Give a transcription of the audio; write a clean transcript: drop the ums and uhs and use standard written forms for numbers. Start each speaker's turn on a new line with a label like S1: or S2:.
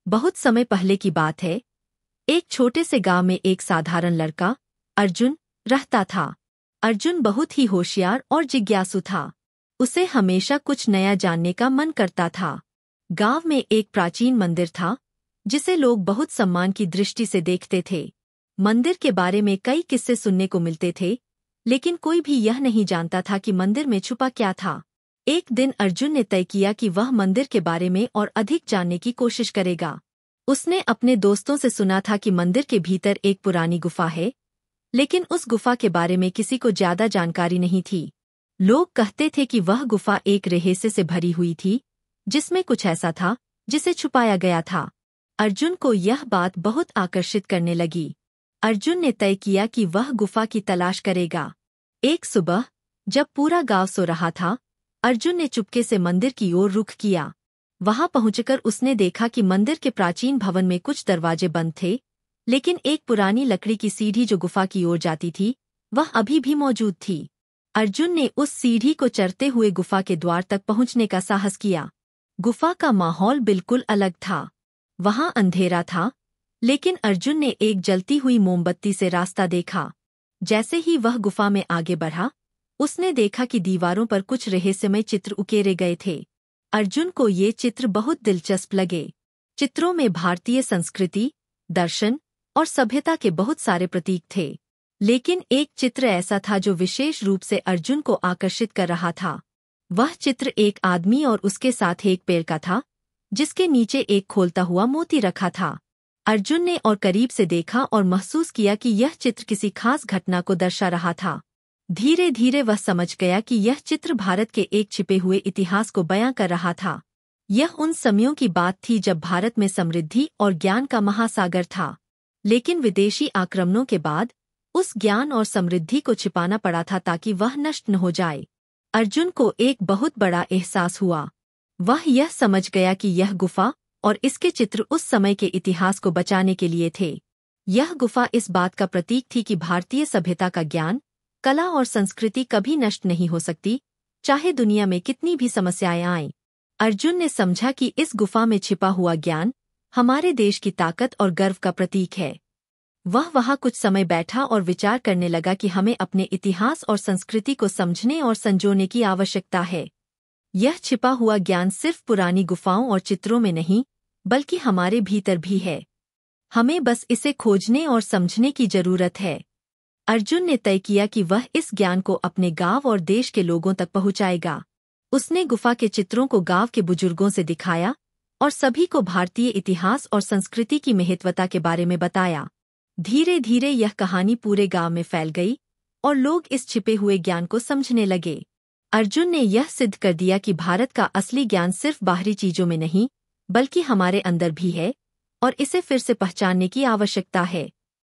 S1: बहुत समय पहले की बात है। एक छोटे से गांव में एक साधारण लड़का अर्जुन रहता था। अर्जुन बहुत ही होशियार और जिज्ञासु था। उसे हमेशा कुछ नया जानने का मन करता था। गांव में एक प्राचीन मंदिर था जिसे लोग बहुत सम्मान की दृष्टि से देखते थे। मंदिर के बारे में कई किस्से सुनने को मिलते थे, लेकिन कोई भी यह नहीं जानता था कि मंदिर में छुपा क्या था। एक दिन अर्जुन ने तय किया कि वह मंदिर के बारे में और अधिक जानने की कोशिश करेगा। उसने अपने दोस्तों से सुना था कि मंदिर के भीतर एक पुरानी गुफा है, लेकिन उस गुफा के बारे में किसी को ज्यादा जानकारी नहीं थी। लोग कहते थे कि वह गुफा एक रहस्य से भरी हुई थी, जिसमें कुछ ऐसा था जिसे छुपाया गया था। अर्जुन को यह बात बहुत आकर्षित करने लगी। अर्जुन ने तय किया कि वह गुफा की तलाश करेगा। एक सुबह जब पूरा गांव सो रहा था, अर्जुन ने चुपके से मंदिर की ओर रुख किया। वहां पहुंचकर उसने देखा कि मंदिर के प्राचीन भवन में कुछ दरवाजे बंद थे, लेकिन एक पुरानी लकड़ी की सीढ़ी जो गुफा की ओर जाती थी, वह अभी भी मौजूद थी। अर्जुन ने उस सीढ़ी को चढ़ते हुए गुफा के द्वार तक पहुंचने का साहस किया। गुफा का माहौल बिल्कुल अलग था। वहां अंधेरा था, लेकिन अर्जुन ने एक जलती हुई मोमबत्ती से रास्ता देखा। जैसे ही वह गुफा में आगे बढ़ा, उसने देखा कि दीवारों पर कुछ रहस्यमय चित्र उकेरे गए थे। अर्जुन को ये चित्र बहुत दिलचस्प लगे। चित्रों में भारतीय संस्कृति, दर्शन और सभ्यता के बहुत सारे प्रतीक थे, लेकिन एक चित्र ऐसा था जो विशेष रूप से अर्जुन को आकर्षित कर रहा था। वह चित्र एक आदमी और उसके साथ एक पेड़ का था, जिसके नीचे एक खोलता हुआ मोती रखा था। अर्जुन ने और करीब से देखा और महसूस किया कि यह चित्र किसी खास घटना को दर्शा रहा था। धीरे धीरे वह समझ गया कि यह चित्र भारत के एक छिपे हुए इतिहास को बयां कर रहा था। यह उन समयों की बात थी जब भारत में समृद्धि और ज्ञान का महासागर था, लेकिन विदेशी आक्रमणों के बाद उस ज्ञान और समृद्धि को छिपाना पड़ा था ताकि वह नष्ट न हो जाए। अर्जुन को एक बहुत बड़ा एहसास हुआ। वह यह समझ गया कि यह गुफा और इसके चित्र उस समय के इतिहास को बचाने के लिए थे। यह गुफा इस बात का प्रतीक थी कि भारतीय सभ्यता का ज्ञान, कला और संस्कृति कभी नष्ट नहीं हो सकती, चाहे दुनिया में कितनी भी समस्याएं आएं। अर्जुन ने समझा कि इस गुफा में छिपा हुआ ज्ञान हमारे देश की ताकत और गर्व का प्रतीक है। वह वहां कुछ समय बैठा और विचार करने लगा कि हमें अपने इतिहास और संस्कृति को समझने और संजोने की आवश्यकता है। यह छिपा हुआ ज्ञान सिर्फ पुरानी गुफाओं और चित्रों में नहीं, बल्कि हमारे भीतर भी है। हमें बस इसे खोजने और समझने की जरूरत है। अर्जुन ने तय किया कि वह इस ज्ञान को अपने गांव और देश के लोगों तक पहुंचाएगा। उसने गुफा के चित्रों को गांव के बुजुर्गों से दिखाया और सभी को भारतीय इतिहास और संस्कृति की महत्वता के बारे में बताया। धीरे धीरे यह कहानी पूरे गांव में फैल गई और लोग इस छिपे हुए ज्ञान को समझने लगे। अर्जुन ने यह सिद्ध कर दिया कि भारत का असली ज्ञान सिर्फ बाहरी चीजों में नहीं, बल्कि हमारे अंदर भी है और इसे फिर से पहचानने की आवश्यकता है।